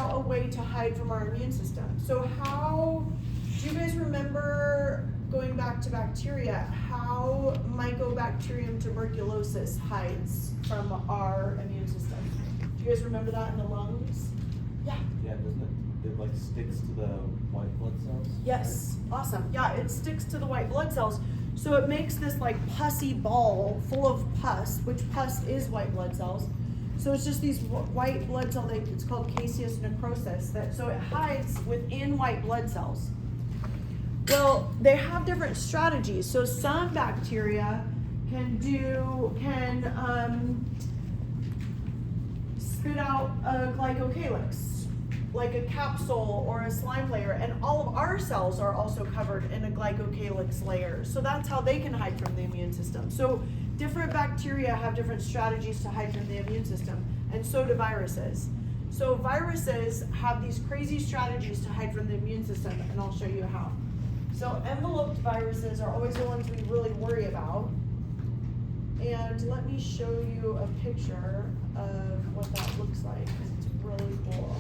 out a way to hide from our immune system. So how, do you guys remember, going back to bacteria, how Mycobacterium tuberculosis hides from our immune system? Do you guys remember that in the lungs? Yeah. Yeah, doesn't it like sticks to the white blood cells? Yes, right? Awesome. Yeah, it sticks to the white blood cells. So it makes this like pussy ball full of pus, which pus is white blood cells. So it's just these white blood cells, it's called caseous necrosis, so it hides within white blood cells. Well, they have different strategies. So some bacteria can spit out a glycocalyx, like a capsule or a slime layer, and all of our cells are also covered in a glycocalyx layer. So that's how they can hide from the immune system. So different bacteria have different strategies to hide from the immune system, and so do viruses. So viruses have these crazy strategies to hide from the immune system, and I'll show you how. So enveloped viruses are always the ones we really worry about. And let me show you a picture of what that looks like, because it's really cool.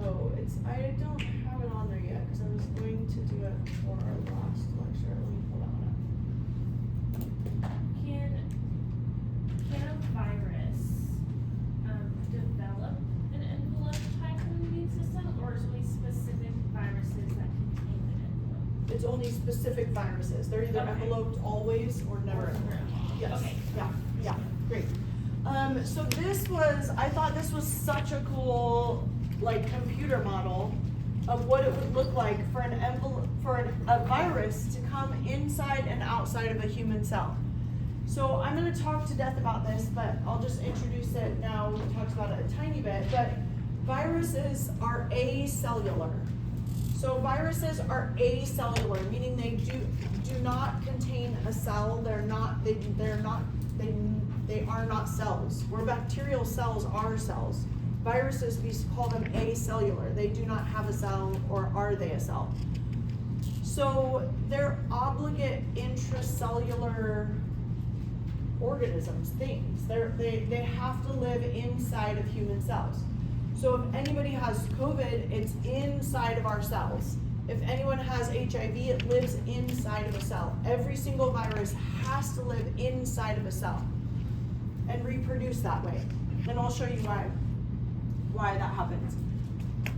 Oh, I don't have it on there yet, because I was going to do it for our last lecture. Let me pull that one up. Can a virus develop an envelope tied to the immune system, or is it only specific viruses that contain an envelope? It's only specific viruses. They're either enveloped always or never enveloped. Yes. Okay. Yeah, great. So I thought this was such a cool like computer model of what it would look like for a virus to come inside and outside of a human cell. So I'm going to talk to death about this, but I'll just introduce it now. We talked about it a tiny bit, but viruses are acellular. So viruses are acellular, meaning they do not contain a cell. They are not cells. Where bacterial cells are cells. Viruses, we call them acellular. They do not have a cell, or are they a cell? So they're obligate intracellular organisms, things. They have to live inside of human cells. So if anybody has COVID, it's inside of our cells. If anyone has HIV, it lives inside of a cell. Every single virus has to live inside of a cell and reproduce that way. And I'll show you why that happens.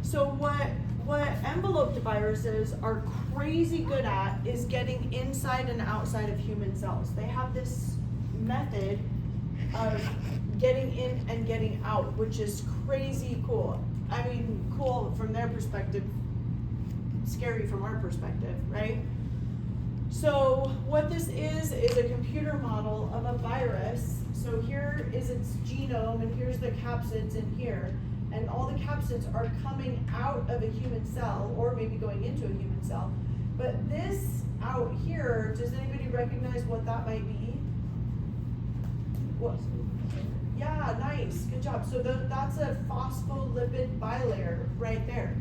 So what enveloped viruses are crazy good at is getting inside and outside of human cells. They have this method of getting in and getting out, which is crazy cool. I mean, cool from their perspective, scary from our perspective, right? So what this is a computer model of a virus. So here is its genome, and here's the capsids in here. And all the capsids are coming out of a human cell, or maybe going into a human cell. But this out here, does anybody recognize what that might be? What? Yeah, nice, good job. So that's a phospholipid bilayer right there.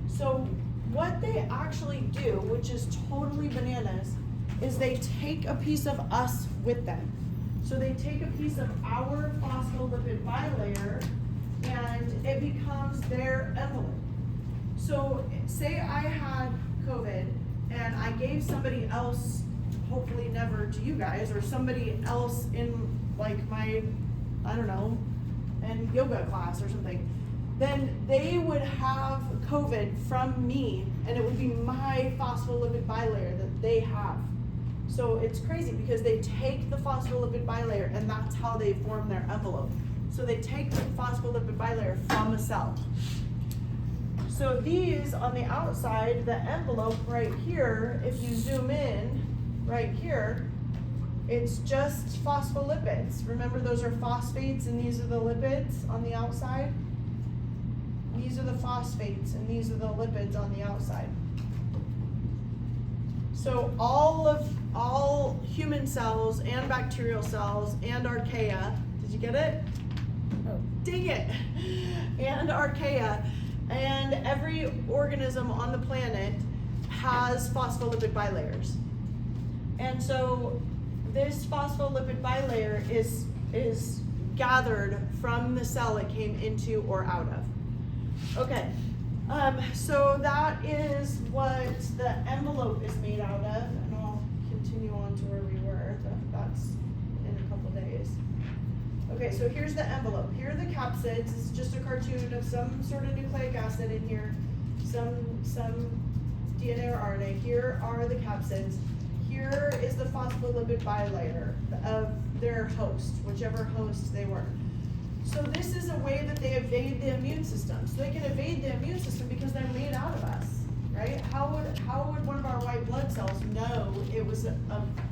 So what they actually do, which is totally bananas, is they take a piece of us with them. So they take a piece of our phospholipid bilayer, and it becomes their envelope. So say I had COVID and I gave somebody else, hopefully never to you guys, or somebody else in like my, I don't know, in yoga class or something, then they would have COVID from me, and it would be my phospholipid bilayer that they have. So it's crazy because they take the phospholipid bilayer, and that's how they form their envelope. So they take the phospholipid bilayer from a cell. So these on the outside, the envelope right here, if you zoom in right here, it's just phospholipids. Remember, those are phosphates and these are the lipids on the outside? These are the phosphates and these are the lipids on the outside. So all human cells and bacterial cells and archaea, did you get it? Oh, dang it. And archaea, and every organism on the planet has phospholipid bilayers. And so this phospholipid bilayer is gathered from the cell it came into or out of. Okay, so that is what the envelope is made out of, and I'll continue on to where we were. That's in a couple days. Okay, so here's the envelope. Here are the capsids. It's just a cartoon of some sort of nucleic acid in here, some DNA or RNA. Here are the capsids. Here is the phospholipid bilayer of their host, whichever host they were. So this is a way that they evade the immune system. So they can evade the immune system because they're made out of us, right? How would one of our white blood cells know it was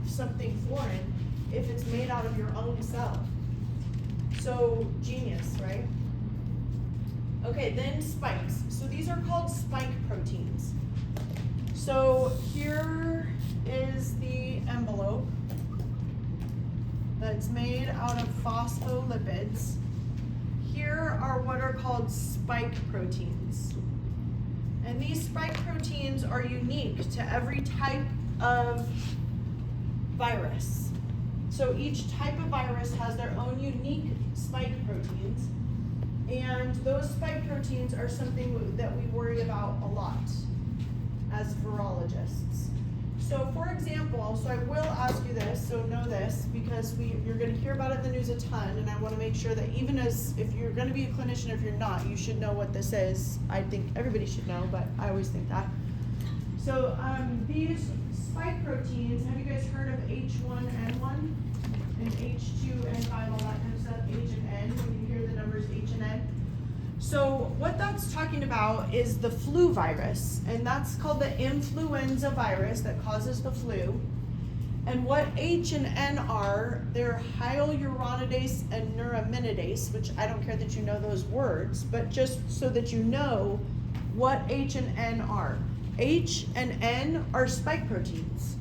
something foreign if it's made out of your own cell? So genius, right? Okay, then spikes. So these are called spike proteins. So here is the envelope that's made out of phospholipids. Here are what are called spike proteins. And these spike proteins are unique to every type of virus. So each type of virus has their own unique spike proteins. And those spike proteins are something that we worry about a lot as virologists. So for example, so I will ask you this, so know this, because you're going to hear about it in the news a ton, and I want to make sure that even as, if you're going to be a clinician, if you're not, you should know what this is. I think everybody should know, but I always think that. So these spike proteins, have you guys heard of H1N1 and H2N5, all that kind of stuff, H and N, when you hear the numbers H and N? So what that's talking about is the flu virus, and that's called the influenza virus that causes the flu. And what H and N are, they're hyaluronidase and neuraminidase, which I don't care that you know those words, but just so that you know what H and N are. H and N are spike proteins.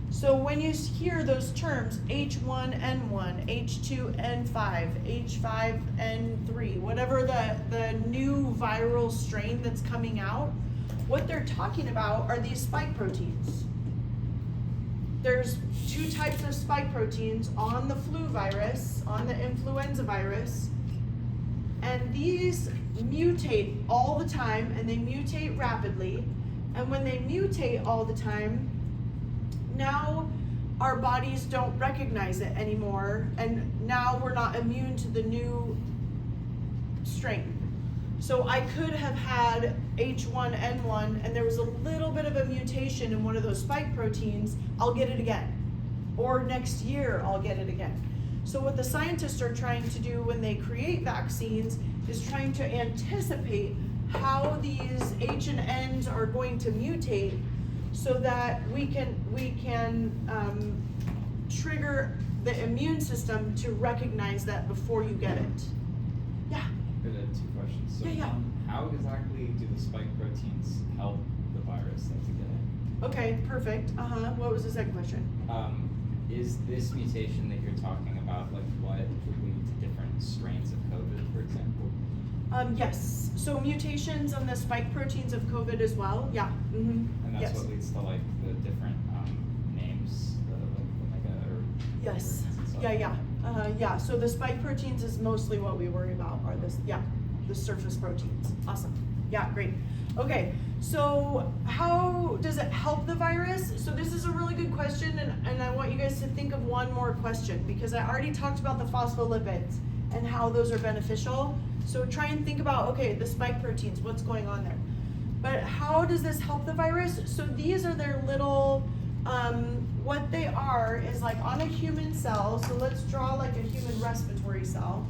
So when you hear those terms, H1N1, H2N5, H5N3, whatever the new viral strain that's coming out, what they're talking about are these spike proteins. There's two types of spike proteins on the flu virus, on the influenza virus, and these mutate all the time, and they mutate rapidly. And when they mutate all the time, now our bodies don't recognize it anymore, and now we're not immune to the new strain. So I could have had H1N1 and there was a little bit of a mutation in one of those spike proteins, I'll get it again. Or next year I'll get it again. So what the scientists are trying to do when they create vaccines is trying to anticipate how these H and N's are going to mutate so that we can trigger the immune system to recognize that before you get it. Yeah. I've got two questions. So Yeah. how exactly do the spike proteins help the virus that's getting? Okay, perfect. What was the second question? Is this mutation that you're talking about like what would lead to different strains of COVID, for example? Yes. So mutations on the spike proteins of COVID as well. Yeah. And that's Yes. what leads to like the different names, like Omega or Yes. and stuff. Yeah. So the spike proteins is mostly what we worry about are the surface proteins. Awesome. Yeah, great. Okay, so how does it help the virus? So this is a really good question, and I want you guys to think of one more question, because I already talked about the phospholipids and how those are beneficial. So try and think about, okay, the spike proteins, what's going on there? But how does this help the virus? So these are their little, what they are is like on a human cell. So let's draw like a human respiratory cell.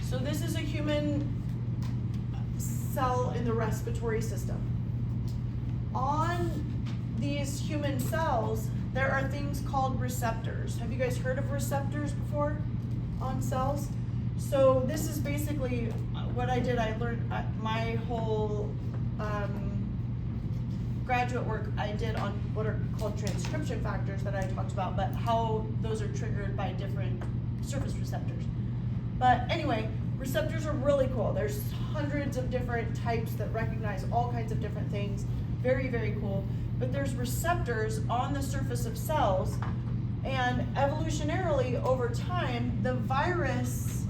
So this is a human cell in the respiratory system. On these human cells, there are things called receptors. Have you guys heard of receptors before on cells? So this is basically what I did. I learned my whole graduate work I did on what are called transcription factors that I talked about, but how those are triggered by different surface receptors. But anyway, receptors are really cool. There's hundreds of different types that recognize all kinds of different things. Very, very cool. But there's receptors on the surface of cells And evolutionarily, over time, the virus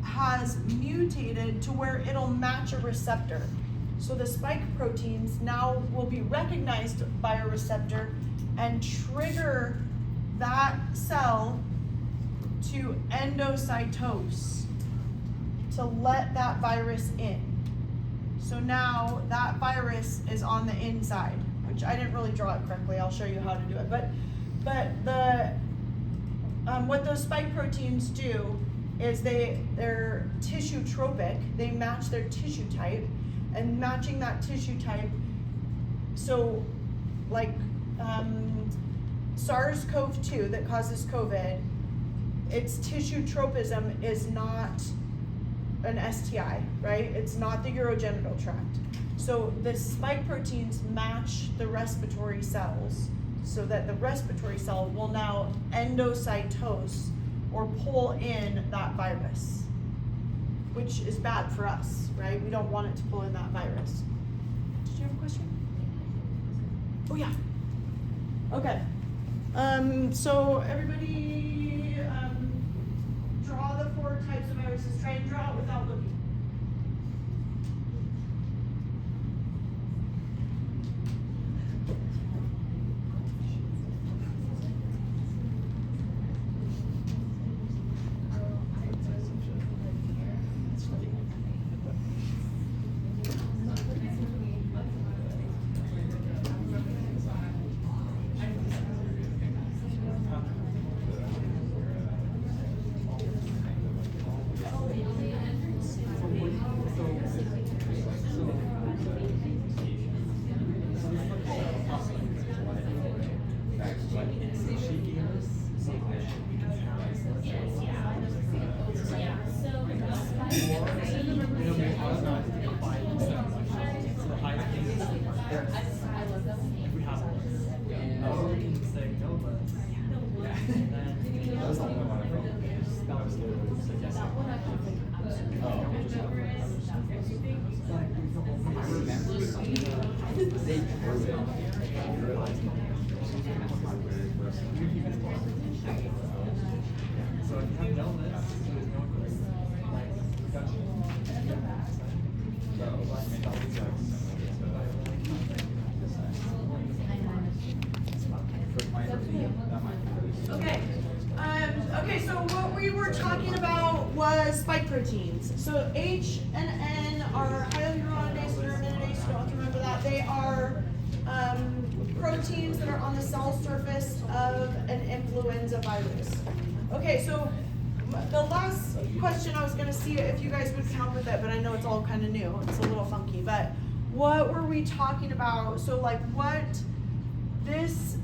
has mutated to where it'll match a receptor. So the spike proteins now will be recognized by a receptor and trigger that cell to endocytose to let that virus in. So now that virus is on the inside, which I didn't really draw it correctly. I'll show you how to do it. But the what those spike proteins do is they're tissue tropic. They match their tissue type, and matching that tissue type. So, like SARS-CoV-2 that causes COVID, its tissue tropism is not an STI, right? It's not the urogenital tract. So the spike proteins match the respiratory cells so that the respiratory cell will now endocytose or pull in that virus, which is bad for us, right? We don't want it to pull in that virus. Did you have a question? Oh yeah. Okay. So everybody draw the 4 types of viruses. Try and draw it without looking. Okay, so what we were talking about was spike proteins. So H and N are hyaluronidase and neuraminidase. You don't have to remember that. They are proteins that are on the cell surface of an influenza virus. Okay, so the last question I was going to see if you guys would come up with it, but I know it's all kind of new. It's a little funky, but what were we talking about? So like what this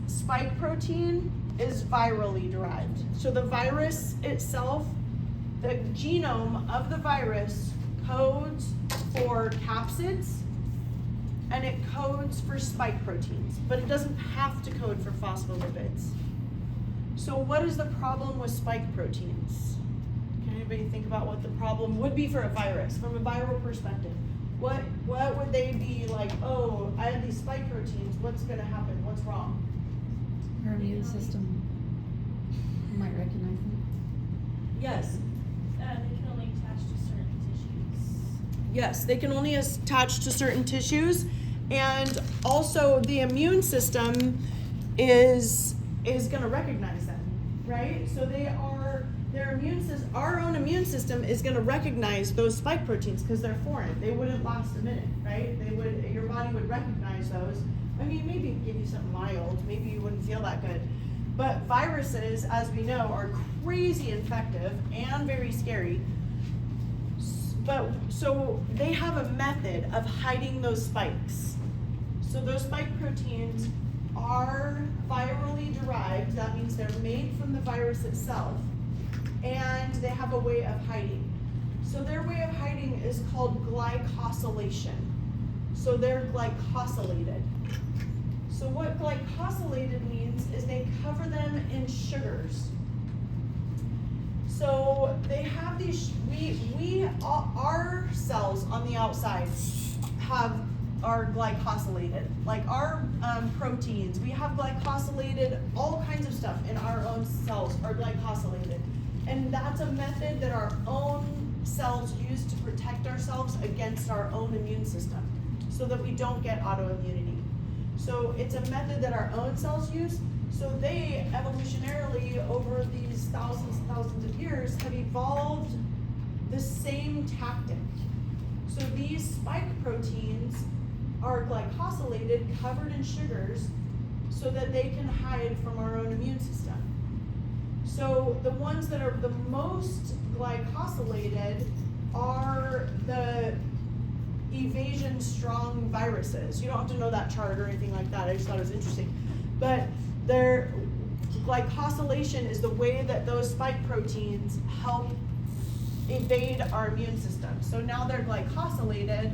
spike protein is virally derived. So the virus itself, the genome of the virus codes for capsids and it codes for spike proteins, but it doesn't have to code for phospholipids. So what is the problem with spike proteins? Can anybody think about what the problem would be for a virus from a viral perspective? What would they be like, oh, I have these spike proteins, what's gonna happen, what's wrong? Our immune system might recognize them. Yes. They can only attach to certain tissues. Yes, they can only attach to certain tissues, and also the immune system is going to recognize them, right? So our own immune system is going to recognize those spike proteins because they're foreign. They wouldn't last a minute, right? Your body would recognize those. I mean, maybe give you something mild, maybe you wouldn't feel that good. But viruses, as we know, are crazy infective and very scary. So they have a method of hiding those spikes. So those spike proteins are virally derived. That means they're made from the virus itself. And they have a way of hiding. So their way of hiding is called glycosylation. So they're glycosylated. So what glycosylated means is they cover them in sugars. So they have these, our cells on the outside have are glycosylated. Like our proteins, we have glycosylated, all kinds of stuff in our own cells are glycosylated. And that's a method that our own cells use to protect ourselves against our own immune system, so that we don't get autoimmunity. So it's a method that our own cells use. So they evolutionarily, over these thousands and thousands of years, have evolved the same tactic. So these spike proteins are glycosylated, covered in sugars, so that they can hide from our own immune system. So the ones that are the most glycosylated are the evasion strong viruses. You don't have to know that chart or anything like that, I just thought it was interesting. But their glycosylation is the way that those spike proteins help evade our immune system. So now they're glycosylated,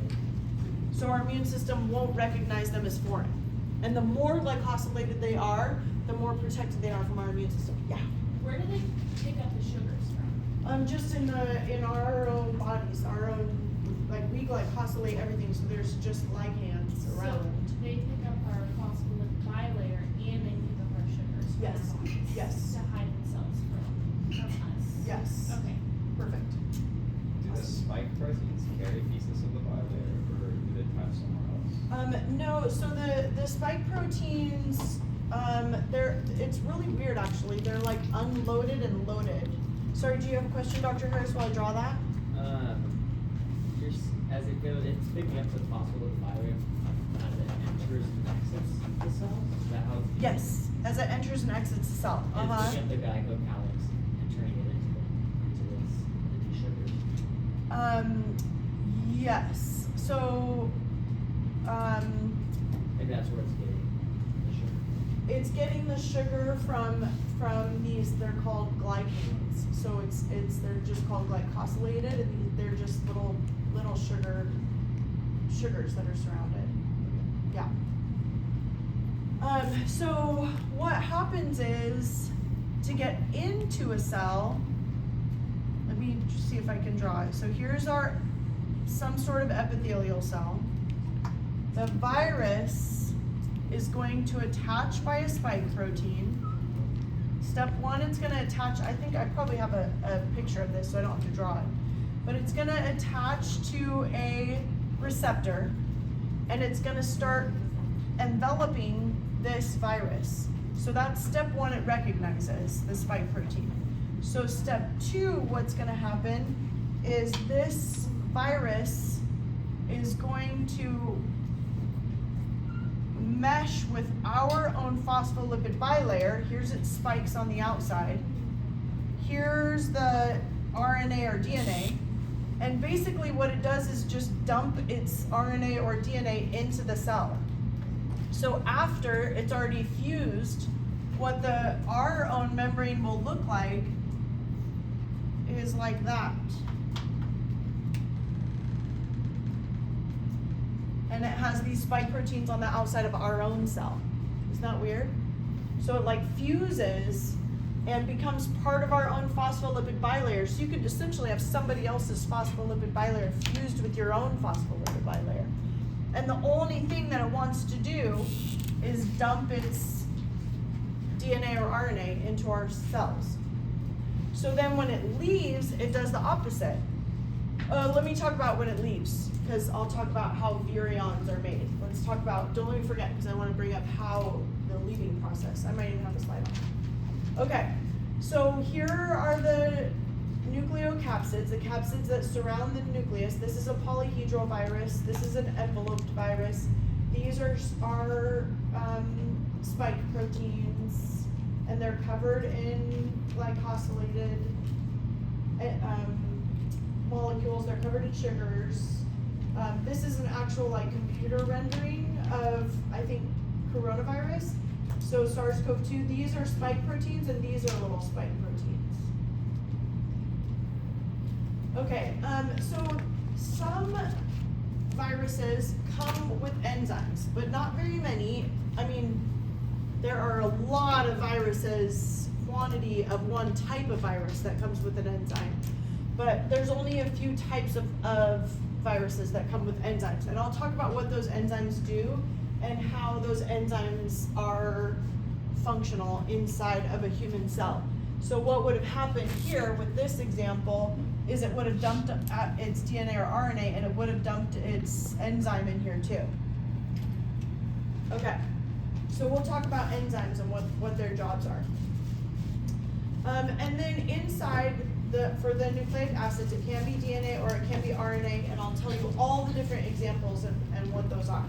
so our immune system won't recognize them as foreign. And the more glycosylated they are, the more protected they are from our immune system. Yeah. Where do they pick up the sugars from? Just in our own bodies, our own, like we glycosylate everything, so there's just ligands around. So they pick up our phospholipid bilayer and they pick up our sugars from Yes. our bodies Yes. to hide themselves from us. Yes. Okay. Perfect. Do the spike proteins carry pieces of the bilayer, or do they attach somewhere else? No, so the spike proteins, it's really weird actually. They're like unloaded and loaded. Sorry, do you have a question, Dr. Harris, while I draw that? As it goes, it's picking up the phospholipid bilayer as it enters and exits the cell. Is that how? Yes, as it enters and exits the cell. It's picking up the glycocalyx and turning it into these sugars. Yes. So, Maybe that's where it's getting the sugar. it's getting the sugar from these. They're called glycans. So they're just called glycosylated, and they're just little sugars that are surrounded. Yeah. So what happens is, to get into a cell, let me see if I can draw it. So here's some sort of epithelial cell. The virus is going to attach by a spike protein. Step one, it's gonna attach, I think I probably have a picture of this, so I don't have to draw it. But it's gonna attach to a receptor, and it's gonna start enveloping this virus. So that's step one, it recognizes the spike protein. So step two, what's gonna happen is this virus is going to mesh with our own phospholipid bilayer. Here's its spikes on the outside. Here's the RNA or DNA. And basically what it does is just dump its RNA or DNA into the cell. So after it's already fused, what our own membrane will look like is like that. And it has these spike proteins on the outside of our own cell. Isn't that weird? So it like fuses and becomes part of our own phospholipid bilayer. So you could essentially have somebody else's phospholipid bilayer fused with your own phospholipid bilayer. And the only thing that it wants to do is dump its DNA or RNA into our cells. So then when it leaves, it does the opposite. Let me talk about when it leaves, because I'll talk about how virions are made. Let's talk about, don't let me forget, because I want to bring up how the leaving process. I might even have a slide on. Okay, so here are the nucleocapsids, the capsids that surround the nucleus. This is a polyhedral virus. This is an enveloped virus. These are spike proteins, and they're covered in glycosylated molecules. They're covered in sugars. This is an actual like computer rendering of, I think, coronavirus. So SARS-CoV-2, these are spike proteins and these are little spike proteins. Okay, so some viruses come with enzymes, but not very many. I mean, there are a lot of viruses, quantity of one type of virus that comes with an enzyme. But there's only a few types of viruses that come with enzymes. And I'll talk about what those enzymes do and how those enzymes are functional inside of a human cell. So what would have happened here with this example is it would have dumped its DNA or RNA, and it would have dumped its enzyme in here too. Okay, so we'll talk about enzymes and what their jobs are. And then inside for the nucleic acids, it can be DNA or it can be RNA, and I'll tell you all the different examples and what those are.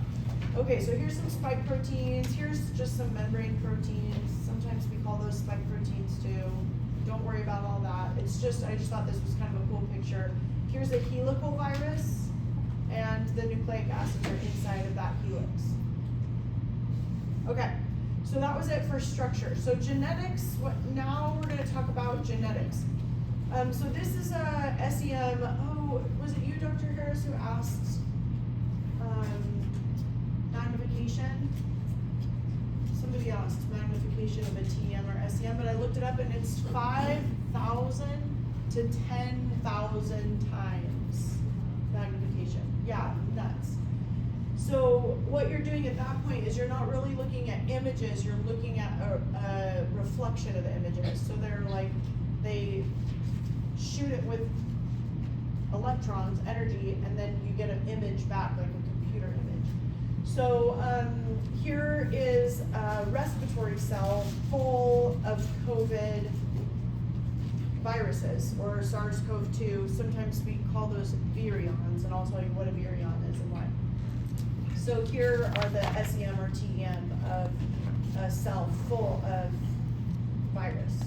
Okay, so here's some spike proteins. Here's just some membrane proteins. Sometimes we call those spike proteins too. Don't worry about all that. It's just, I just thought this was kind of a cool picture. Here's a helical virus, and the nucleic acids are inside of that helix. Okay, so that was it for structure. So genetics, now we're gonna talk about genetics. So this is a SEM, oh, was it you, Dr. Harris, who asked magnification? Somebody asked magnification of a TEM or SEM, but I looked it up and it's 5,000 to 10,000 times magnification. Yeah, nuts. So what you're doing at that point is you're not really looking at images, you're looking at a reflection of the images. So they're like, they shoot it with electrons, energy, and then you get an image back, like a computer image. So here is a respiratory cell full of COVID viruses, or SARS-CoV-2. Sometimes we call those virions, and I'll tell you what a virion is and why. So here are the SEM or TEM of a cell full of virus.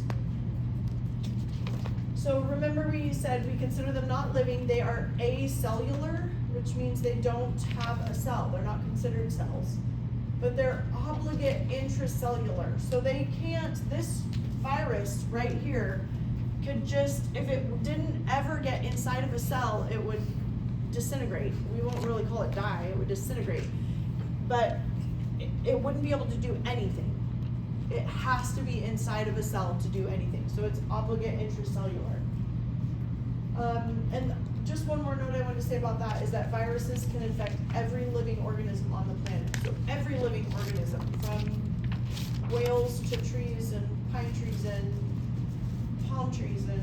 So remember we said we consider them not living. They are acellular, which means they don't have a cell. They're not considered cells. But they're obligate intracellular. So they can't, this virus right here could just, if it didn't ever get inside of a cell, it would disintegrate. We won't really call it die, it would disintegrate. But it wouldn't be able to do anything. It has to be inside of a cell to do anything. So it's obligate intracellular. And just one more note I want to say about that is that viruses can infect every living organism on the planet. So every living organism, from whales to trees and pine trees and palm trees and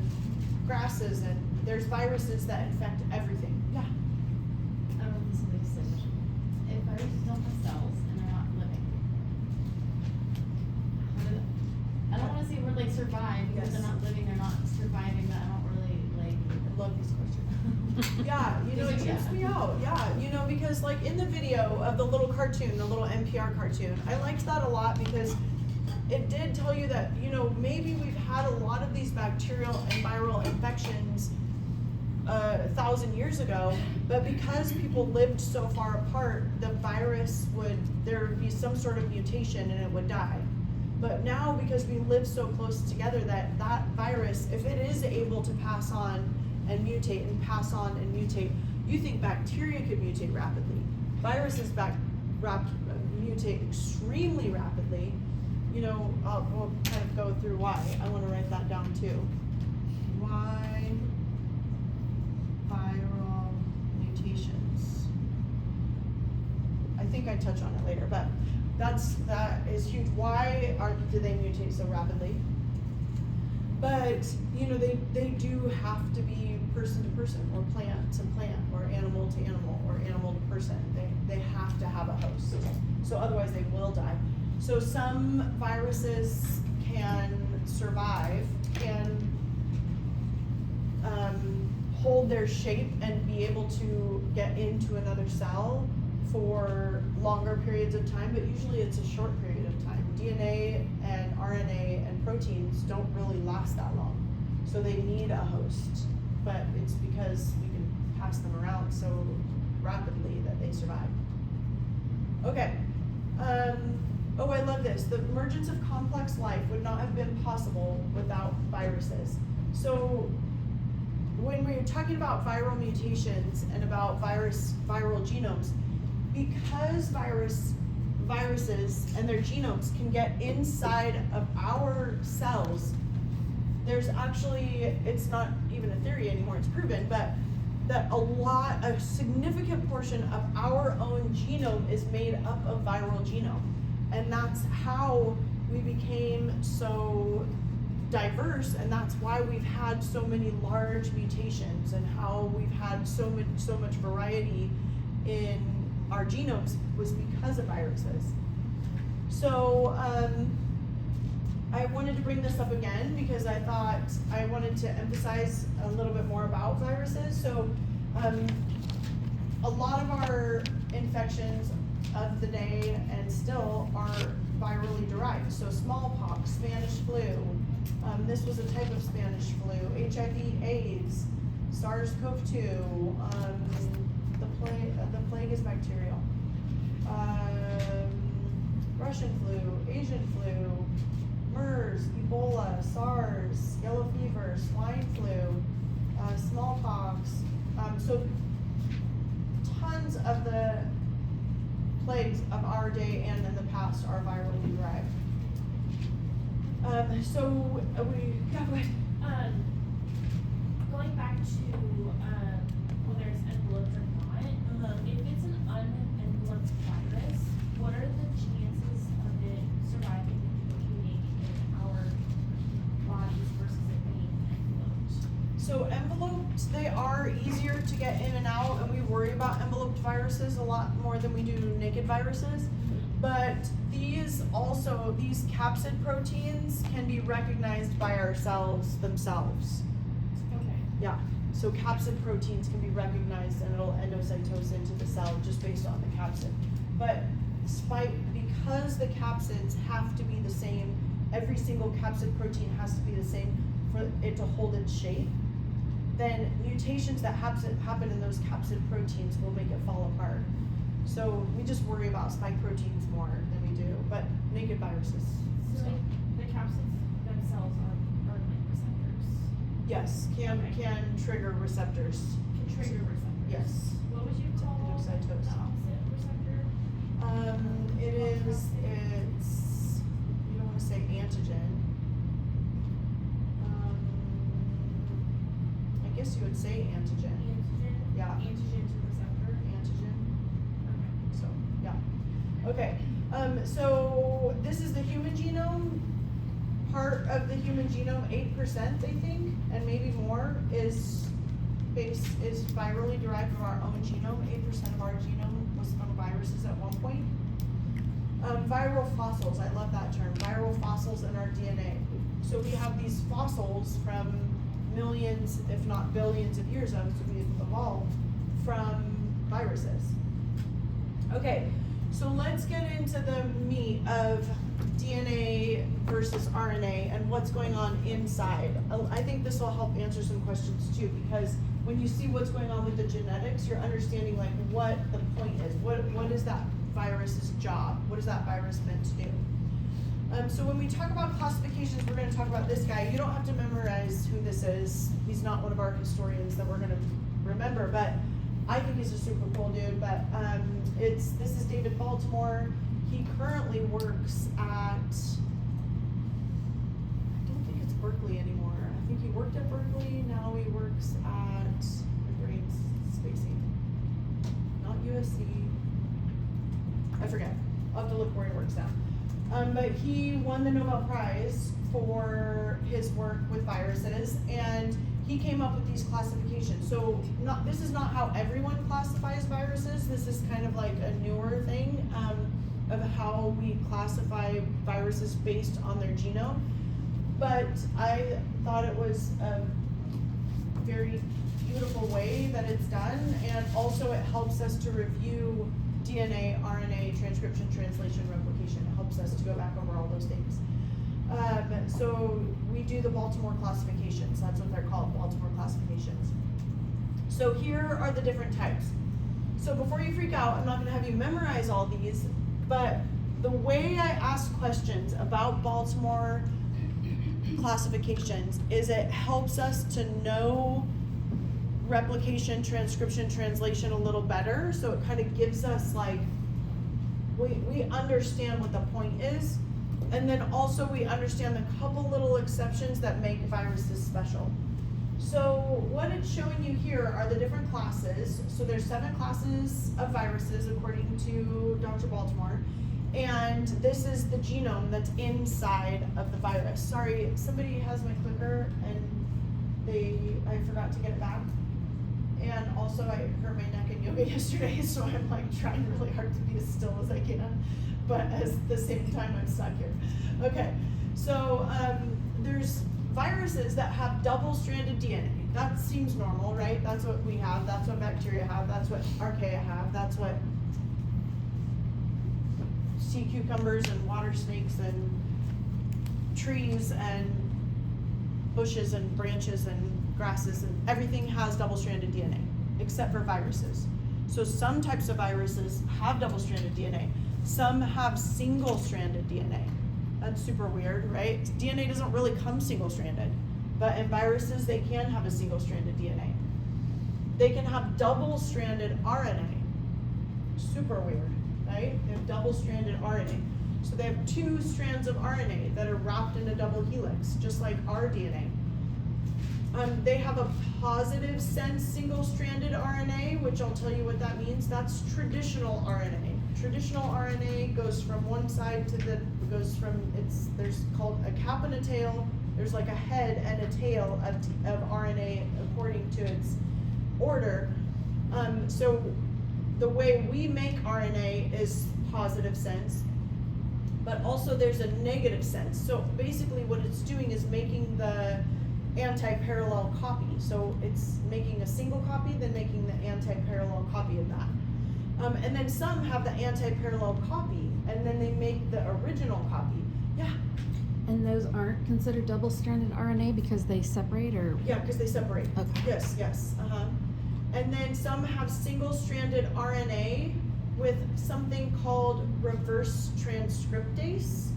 grasses, and there's viruses that infect everything. Yeah. I don't know if this will be a solution. If viruses don't have cells and they're not living, how do they, I don't wanna say we're like survive, because Yes. they're not living, they're not surviving, but I don't really like. I love these questions. Yeah, you know, it trips me out. Yeah, you know, because like in the video of the little cartoon, the little NPR cartoon, I liked that a lot because it did tell you that, you know, maybe we've had a lot of these bacterial and viral infections 1,000 years ago, but because people lived so far apart, the virus there would be some sort of mutation and it would die. But now, because we live so close together, that virus, if it is able to pass on and mutate and pass on and mutate, you think bacteria could mutate rapidly. Viruses mutate extremely rapidly. You know, we'll kind of go through why. I want to write that down too. Why viral mutations? I think I touch on it later, but that is huge. Why do they mutate so rapidly? But you know, they do have to be person to person, or plant to plant, or animal to animal, or animal to person. They have to have a host. So otherwise they will die. So some viruses can survive, can hold their shape and be able to get into another cell for longer periods of time, but usually it's a short period of time. DNA and RNA and proteins don't really last that long. So they need a host, but it's because we can pass them around so rapidly that they survive. Okay. Oh, I love this. The emergence of complex life would not have been possible without viruses. So when we're talking about viral mutations and about viral genomes, because viruses and their genomes can get inside of our cells, there's actually, it's not even a theory anymore, it's proven, but that a significant portion of our own genome is made up of viral genome. And that's how we became so diverse, and that's why we've had so many large mutations, and how we've had so much variety in our genomes was because of viruses. So I wanted to bring this up again because I thought I wanted to emphasize a little bit more about viruses. So a lot of our infections of the day and still are virally derived. So smallpox, Spanish flu, this was a type of Spanish flu, HIV, AIDS, SARS-CoV-2, the plague is bacterial, Russian flu, Asian flu, MERS, Ebola, SARS, yellow fever, swine flu, smallpox. So tons of the plagues of our day and in the past are virally derived. Yeah, go ahead. Going back to, whether it's enveloped or not, if it's an unenveloped virus, what are the chances of it surviving and replicating in our bodies versus it being enveloped? So enveloped, they are easier to get in and out, and we worry about enveloped viruses a lot more than we do naked viruses. But these capsid proteins can be recognized by our cells themselves. Okay. Yeah, so capsid proteins can be recognized and it'll endocytose into the cell just based on the capsid. But because the capsids have to be the same, every single capsid protein has to be the same for it to hold its shape, then mutations that happen in those capsid proteins will make it fall apart. So we just worry about spike proteins more than we do, but naked viruses. So the capsids themselves are like receptors. Yes, can trigger receptors. Can trigger receptors. Yes. What would you call the Endocytosis. opposite receptor? It's, you don't wanna say antigen. I guess you would say antigen. Antigen? Yeah. Antigen to receptor? Antigen, Okay. so, yeah. Okay, so this is the human genome. Part of the human genome, 8%, I think, and maybe more, is virally derived from our own genome. 8% of our genome was from viruses at one point. Viral fossils, I love that term, viral fossils in our DNA. So we have these fossils from millions, if not billions of years of, so we've evolved from viruses. Okay, so let's get into the meat of DNA versus RNA and what's going on inside. I think this will help answer some questions too, because when you see what's going on with the genetics, you're understanding like what the point is. What is that virus's job? What is that virus meant to do? So when we talk about classifications, we're going to talk about this guy. You don't have to memorize who this is. He's not one of our historians that we're going to remember, but I think he's a super cool dude. But this is David Baltimore. He currently works at, I don't think it's Berkeley anymore. I think he worked at Berkeley. Now he works at, my brain's spacing. Not USC. I forget. I'll have to look where he works now. But he won the Nobel Prize for his work with viruses, and he came up with these classifications. So this is not how everyone classifies viruses. This is kind of like a newer thing of how we classify viruses based on their genome. But I thought it was a very beautiful way that it's done, and also it helps us to review DNA, RNA, transcription, translation, replication. It helps us to go back over all those things. So we do the Baltimore classifications. That's what they're called, Baltimore classifications. So here are the different types. So before you freak out, I'm not gonna have you memorize all these, but the way I ask questions about Baltimore classifications is it helps us to know replication, transcription, translation a little better. So it kind of gives us like, we understand what the point is. And then also we understand the couple little exceptions that make viruses special. So what it's showing you here are the different classes. So there's 7 classes of viruses according to Dr. Baltimore. And this is the genome that's inside of the virus. Sorry, somebody has my clicker and I forgot to get it back. And also I hurt my neck in yoga yesterday, so I'm like trying really hard to be as still as I can. But at the same time, I'm stuck here. Okay, so there's viruses that have double-stranded DNA. That seems normal, right? That's what we have, that's what bacteria have, that's what archaea have, that's what sea cucumbers and water snakes and trees and bushes and branches and grasses and everything has double-stranded DNA, except for viruses. So some types of viruses have double-stranded DNA. Some have single-stranded DNA. That's super weird, right? DNA doesn't really come single-stranded, but in viruses, they can have a single-stranded DNA. They can have double-stranded RNA. Super weird, right? They have double-stranded RNA. So they have 2 strands of RNA that are wrapped in a double helix, just like our DNA. They have a positive sense single-stranded RNA, which I'll tell you what that means. That's traditional RNA. Traditional RNA goes from one side to there's called a cap and a tail. There's like a head and a tail of RNA according to its order. So the way we make RNA is positive sense, but also there's a negative sense. So basically what it's doing is making the anti-parallel copy. So it's making a single copy, then making the anti-parallel copy of that. And then some have the anti-parallel copy, and then they make the original copy. Yeah. And those aren't considered double-stranded RNA because they separate, or? Yeah, because they separate. Okay. Yes. And then some have single-stranded RNA with something called reverse transcriptase.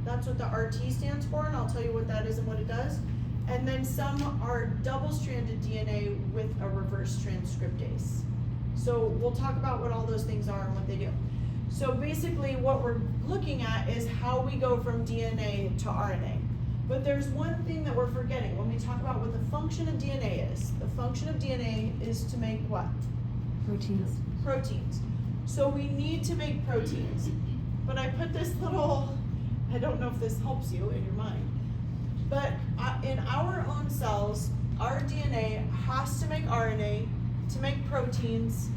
That's what the RT stands for, and I'll tell you what that is and what it does. And then some are double-stranded DNA with a reverse transcriptase. So we'll talk about what all those things are and what they do. So basically what we're looking at is how we go from DNA to RNA. But there's one thing that we're forgetting when we talk about what the function of DNA is. The function of DNA is to make what? Proteins. Proteins. So we need to make proteins. But I put this little, I don't know if this helps you in your mind, but in our own cells, our DNA has to make RNA to make proteins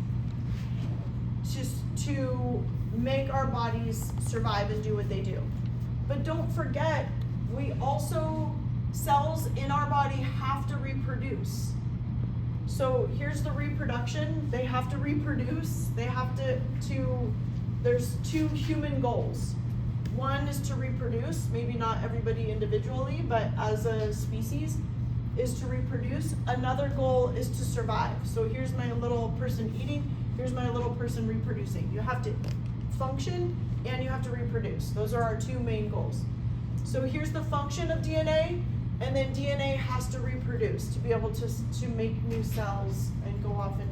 just to make our bodies survive and do what they do. But don't forget, we also, cells in our body have to reproduce. So here's the reproduction. They have to reproduce. They have to there's 2 human goals. One is to reproduce, maybe not everybody individually, but as a species, is to reproduce. Another goal is to survive. So here's my little person eating, here's my little person reproducing. You have to function and you have to reproduce. Those are our 2 main goals. So here's the function of DNA, and then DNA has to reproduce to be able to make new cells and go off and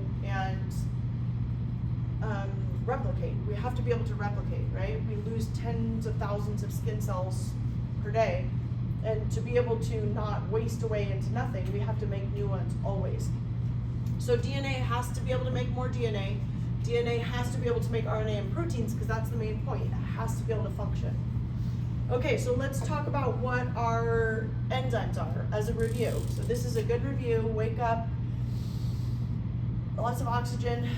replicate. We have to be able to replicate, right? We lose tens of thousands of skin cells per day. And to be able to not waste away into nothing, we have to make new ones always. So DNA has to be able to make more DNA. DNA has to be able to make RNA and proteins because that's the main point. It has to be able to function. Okay, so let's talk about what our enzymes are as a review. So this is a good review. Wake up, lots of oxygen,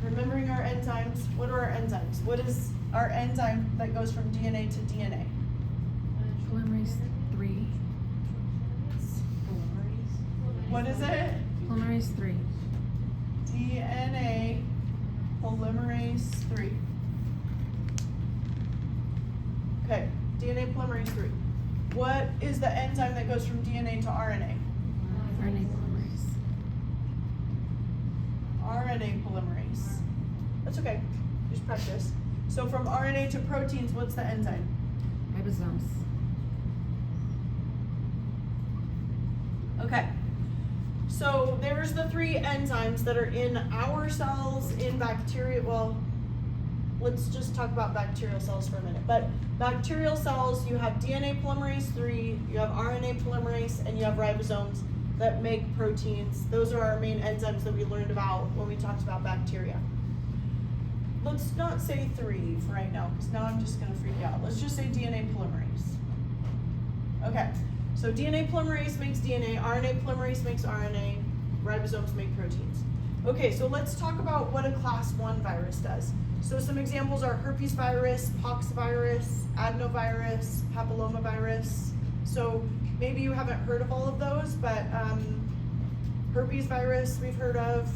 remembering our enzymes. What are our enzymes? What is our enzyme that goes from DNA to DNA? Polymerase 3. What is it? Polymerase 3. DNA polymerase 3. Okay, DNA polymerase 3. What is the enzyme that goes from DNA to RNA? RNA polymerase. RNA polymerase. That's okay, just practice. So from RNA to proteins, what's the enzyme? Ribosomes. Okay. So there's the 3 enzymes that are in our cells, in bacteria. Well, let's just talk about bacterial cells for a minute. But bacterial cells, you have DNA polymerase 3, you have RNA polymerase, and you have ribosomes. that make proteins. Those are our main enzymes that we learned about when we talked about bacteria. Let's not say 3 for right now, because now I'm just gonna freak out. Let's just say DNA polymerase. Okay, so DNA polymerase makes DNA, RNA polymerase makes RNA, ribosomes make proteins. Okay, so let's talk about what a class 1 virus does. So some examples are herpes virus, pox virus, adenovirus, papillomavirus. So maybe you haven't heard of all of those, but herpes virus we've heard of,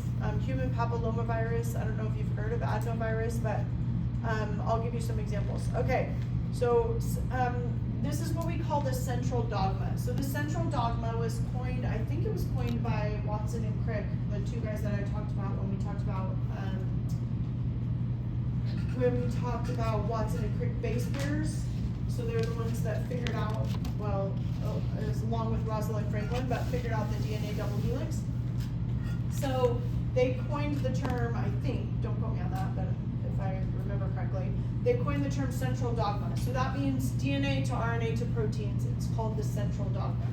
human papillomavirus, I don't know if you've heard of adenovirus, but I'll give you some examples. Okay, so this is what we call the central dogma. So the central dogma was coined, I think it was coined by Watson and Crick, the 2 guys that I talked about when we talked about Watson and Crick base pairs. So they're the ones that figured out, well, it was along with Rosalind Franklin, but figured out the DNA double helix. So they coined the term, I think, don't quote me on that, but if I remember correctly, they coined the term central dogma. So that means DNA to RNA to proteins. It's called the central dogma.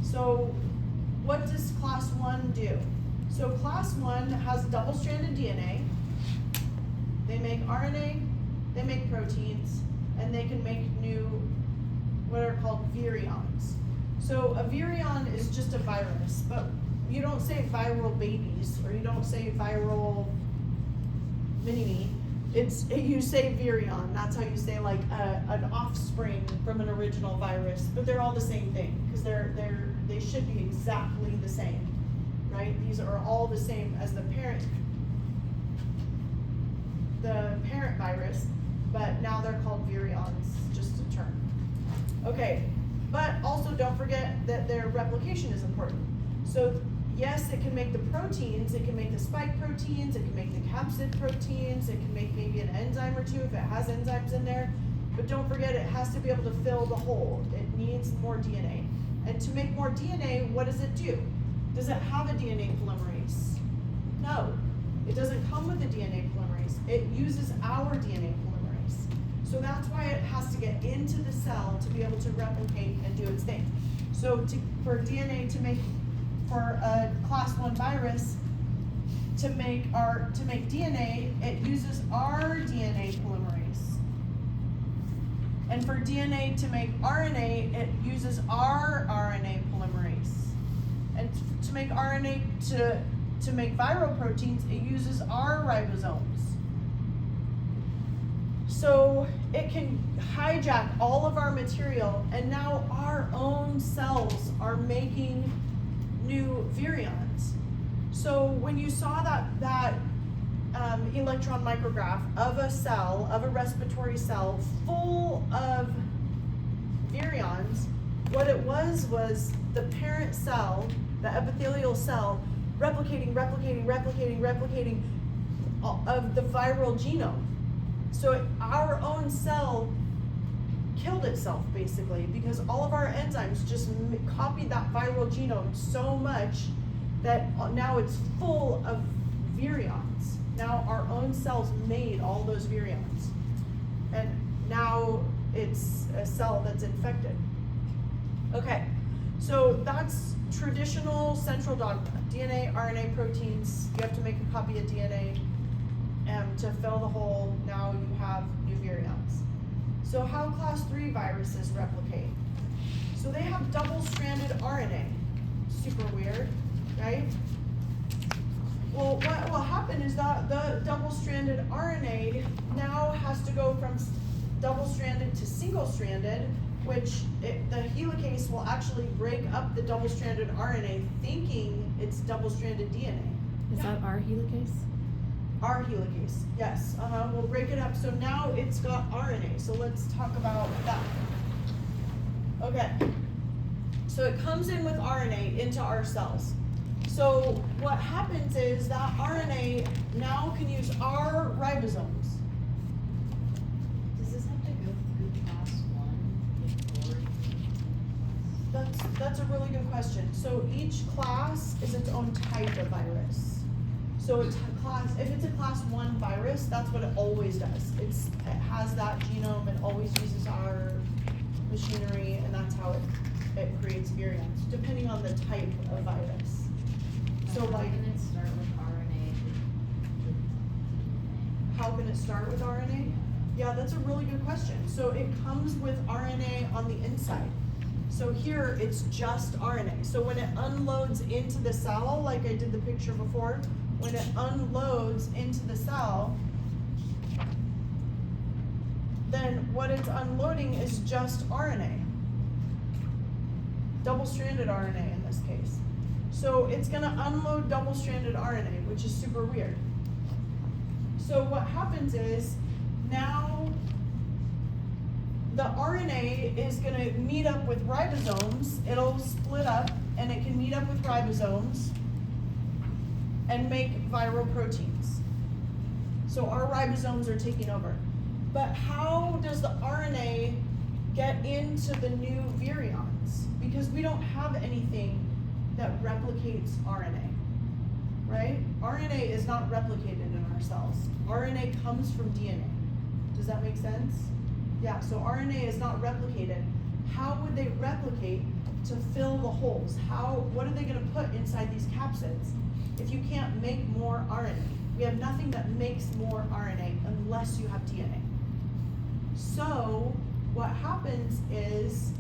So what does class 1 do? So class 1 has double-stranded DNA. They make RNA, they make proteins, and they can make new, what are called virions. So a virion is just a virus, but you don't say viral babies, or you don't say viral mini-me. You say virion. That's how you say like an offspring from an original virus, but they're all the same thing, because they should be exactly the same, right? These are all the same as the parent virus, but now they're called virions, just a term. Okay, but also don't forget that their replication is important. So yes, it can make the proteins, it can make the spike proteins, it can make the capsid proteins, it can make maybe an enzyme or 2 if it has enzymes in there, but don't forget it has to be able to fill the hole. It needs more DNA. And to make more DNA, what does it do? Does it have a DNA polymerase? No, it doesn't come with a DNA polymerase. It uses our DNA polymerase. So that's why it has to get into the cell to be able to replicate and do its thing. So for DNA to make, for a class 1 virus, to make DNA, it uses our DNA polymerase. And for DNA to make RNA, it uses our RNA polymerase. And to make RNA to make viral proteins, it uses our ribosomes. So it can hijack all of our material, and now our own cells are making new virions. So when you saw that electron micrograph of a cell, of a respiratory cell full of virions, what it was the parent cell, the epithelial cell, replicating of the viral genome. So our own cell killed itself basically, because all of our enzymes just copied that viral genome so much that now it's full of virions. Now our own cells made all those virions, and now it's a cell that's infected. Okay, so that's traditional central dogma. DNA, RNA, proteins, you have to make a copy of DNA to fill the hole. Now you have new virions. So how class 3 viruses replicate? So they have double-stranded RNA. Super weird, right? Well, what will happen is that the double-stranded RNA now has to go from double-stranded to single-stranded, which the helicase will actually break up the double-stranded RNA thinking it's double-stranded DNA. Is that our helicase? Our helicase, yes. We'll break it up. So now it's got RNA. So let's talk about that. Okay. So it comes in with RNA into our cells. So what happens is that RNA now can use our ribosomes. Does this have to go through class 1 before? That's a really good question. So each class is its own type of virus. So it's if it's a class 1 virus, that's what it always does. It has that genome, it always uses our machinery, and that's how it it creates virions, depending on the type of virus. So How like, can it start with RNA? how can it start with RNA? Yeah, that's a really good question. So it comes with RNA on the inside. So here, it's just RNA. So when it unloads into the cell, like I did the picture before, when it unloads into the cell, then what it's unloading is just RNA. Double-stranded RNA in this case. So it's gonna unload double-stranded RNA, which is super weird. So what happens is, now the RNA is gonna meet up with ribosomes, it'll split up, and it can meet up with ribosomes and make viral proteins. So our ribosomes are taking over. But how does the RNA get into the new virions? Because we don't have anything that replicates RNA, right? RNA is not replicated in our cells. RNA comes from DNA. Does that make sense? Yeah, so RNA is not replicated. How would they replicate to fill the holes? What are they gonna put inside these capsids if you can't make more RNA? We have nothing that makes more RNA unless you have DNA. So what happens is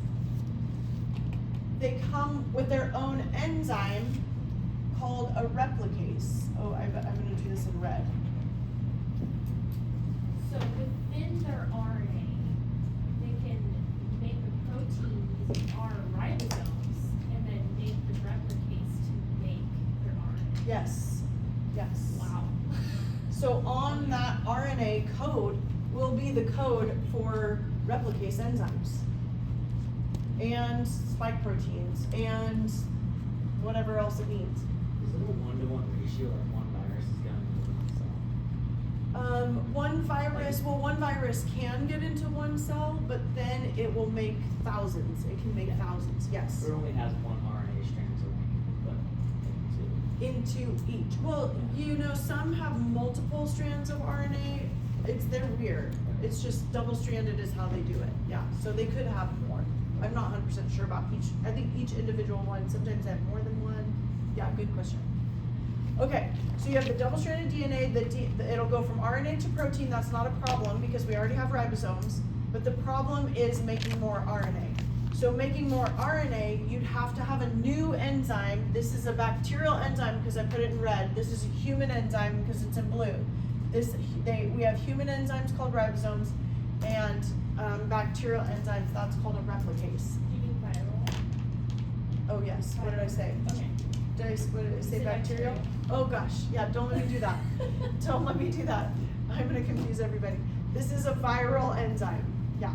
they come with their own enzyme called a replicase. Oh, I'm gonna do this in red. So within their RNA, they can make a protein using our ribosomes and then make the replicase to make their RNA. Yes, yes. Wow. So on that RNA code will be the code for replicase enzymes and spike proteins and whatever else it means. Is it a 1-to-1 ratio, or one virus is going into one cell? One virus can get into one cell, but then it will make thousands. It can make thousands, yes. Or only has one RNA strand, so we can put Into each. Well, you know, some have multiple strands of RNA. They're weird. It's just double-stranded is how they do it. Yeah, so they could have more. I'm not 100% sure about each. I think each individual one, sometimes they have more than one. Yeah, good question. Okay, so you have the double-stranded DNA, it'll go from RNA to protein. That's not a problem because we already have ribosomes, but the problem is making more RNA. So making more RNA, you'd have to have a new enzyme. This is a bacterial enzyme because I put it in red. This is a human enzyme because it's in blue. We have human enzymes called ribosomes and bacterial enzymes, that's called a replicase. Do you mean viral? Oh yes, what did I say? Okay. What did I say, Say bacterial? bacterial. Oh gosh, yeah, don't let me do that. Don't let me do that. I'm gonna confuse everybody. This is a viral enzyme, yeah.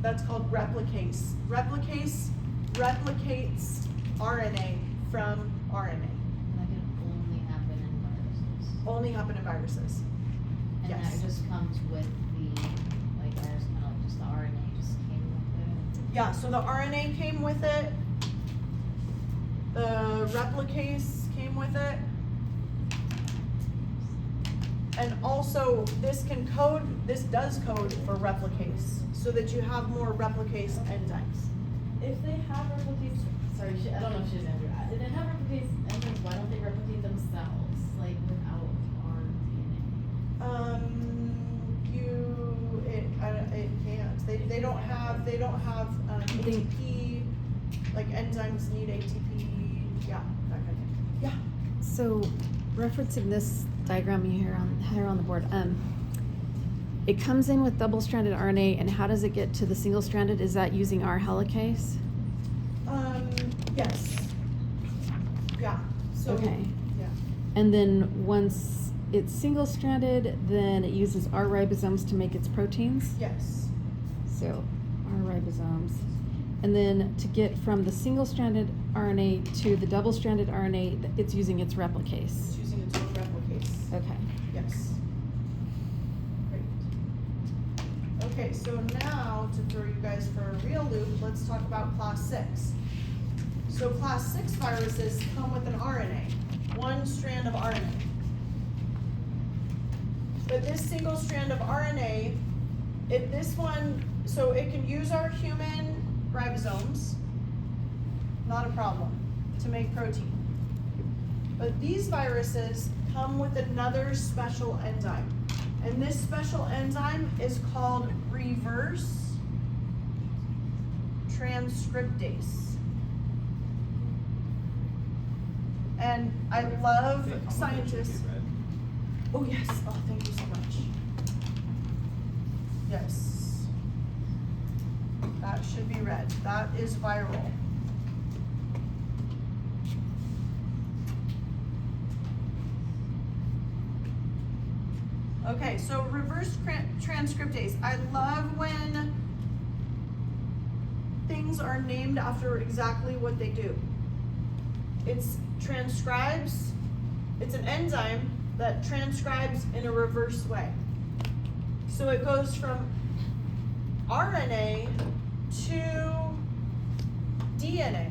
That's called replicase. Replicase replicates RNA from RNA. And that can only happen in viruses. Only happen in viruses. And Yes. that just comes with the, like ours, kind of like just the RNA just came with it. Yeah, so the RNA came with it. The replicase came with it. And also, this does code for replicase, so that you have more replicase enzymes. If they have replicase, sorry, I don't know if she was answering that. If they have replicase enzymes, why don't they replicate themselves, like without our DNA? It can't. They don't have ATP. Like enzymes need ATP. Yeah, that kind of thing. Yeah. So, referencing this diagram here on the board, it comes in with double-stranded RNA, and how does it get to the single-stranded? Is that using our helicase? Yes. Yeah. So. Okay. Yeah. And then once it's single-stranded, then it uses our ribosomes to make its proteins? Yes. So, our ribosomes. And then to get from the single-stranded RNA to the double-stranded RNA, it's using its replicase. It's using its own replicase. Okay. Yes. Great. Okay, so now to throw you guys for a real loop, let's talk about class 6. So class 6 viruses come with an RNA, one strand of RNA. But this single strand of RNA, so it can use our human ribosomes, not a problem to make protein. But these viruses come with another special enzyme. And this special enzyme is called reverse transcriptase. And I love scientists. Oh yes, oh thank you so much. Yes. That should be red. That is viral. Okay, so reverse transcriptase. I love when things are named after exactly what they do. It's transcribes, it's an enzyme that transcribes in a reverse way. So it goes from RNA to DNA.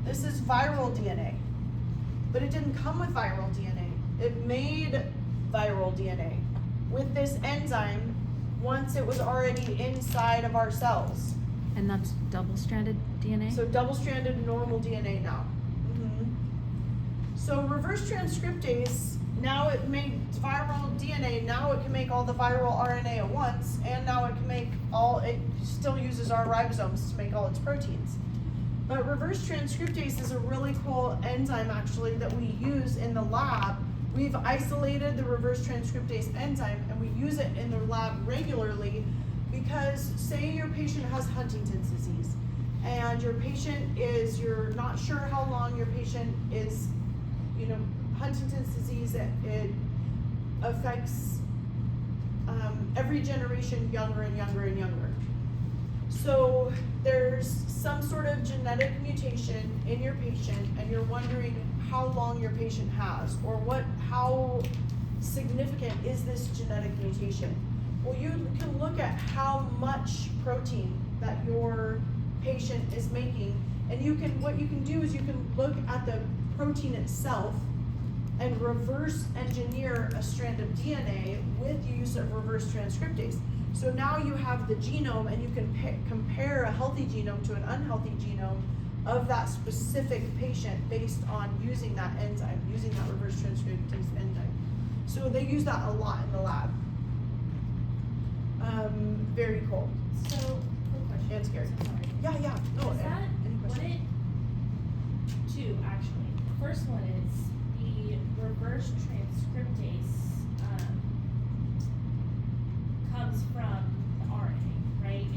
This is viral DNA, but it didn't come with viral DNA. It made viral DNA with this enzyme once it was already inside of our cells. And that's double-stranded DNA? So double-stranded normal DNA now. So reverse transcriptase, now it makes viral DNA, now it can make all the viral RNA at once, and now it can make it still uses our ribosomes to make all its proteins. But reverse transcriptase is a really cool enzyme actually that we use in the lab. We've isolated the reverse transcriptase enzyme and we use it in the lab regularly because say your patient has Huntington's disease and you're not sure how long your patient is, Huntington's disease, it affects every generation younger and younger and younger. So there's some sort of genetic mutation in your patient and you're wondering how long your patient has or how significant is this genetic mutation. Well, you can look at how much protein that your patient is making and what you can do is you can look at the protein itself and reverse engineer a strand of DNA with use of reverse transcriptase. So now you have the genome and you can compare a healthy genome to an unhealthy genome of that specific patient based on using that enzyme, using that reverse transcriptase enzyme. So they use that a lot in the lab. Very cool. So, quick question. And scary. So sorry. Yeah. No, Is that, any would question? two actually. The first one is the reverse transcriptase, comes from the RNA, right?